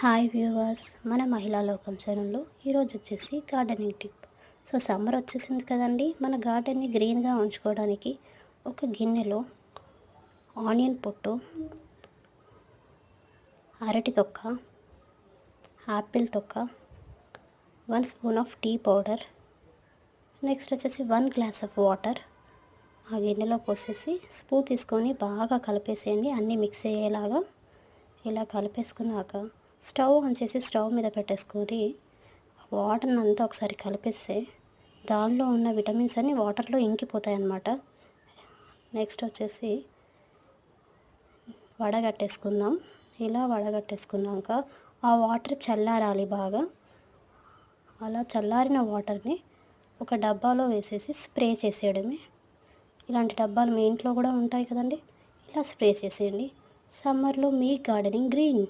Hi viewers, మన మహిళా లోకం ఛానల్లో ఈరోజు వచ్చేసి గార్డెనింగ్ టిప్. సమ్మర్ వచ్చేసింది కదండి. మన గార్డెన్ని గ్రీన్గా ఉంచుకోవడానికి ఒక గిన్నెలో ఆనియన్ పొట్టు, అరటి తొక్క, యాపిల్ తొక్క, 1 spoon of tea powder, next వచ్చేసి 1 గ్లాస్ ఆఫ్ వాటర్ ఆ గిన్నెలో పోసేసి స్పూన్ తీసుకొని బాగా కలిపేసేయండి. అన్నీ మిక్స్ అయ్యేలాగా ఇలా కలిపేసుకున్నాక స్టవ్ ఆన్ చేసి స్టవ్ మీద పెట్టేసుకొని వాటర్ని అంతా ఒకసారి కలిపేస్తే దానిలో ఉన్న విటమిన్స్ అన్నీ వాటర్లో ఇంకిపోతాయి అన్నమాట. నెక్స్ట్ వచ్చేసి వడగట్టేసుకుందాం. ఇలా వడగట్టేసుకున్నాక ఆ వాటర్ చల్లారాలి బాగా. అలా చల్లారిన వాటర్ని ఒక డబ్బాలో వేసేసి స్ప్రే చేసేయడమే. ఇలాంటి డబ్బాలు మీ ఇంట్లో కూడా ఉంటాయి కదండి. ఇలా స్ప్రే చేసేయండి. సమ్మర్లో మీ గార్డెనింగ్ గ్రీన్.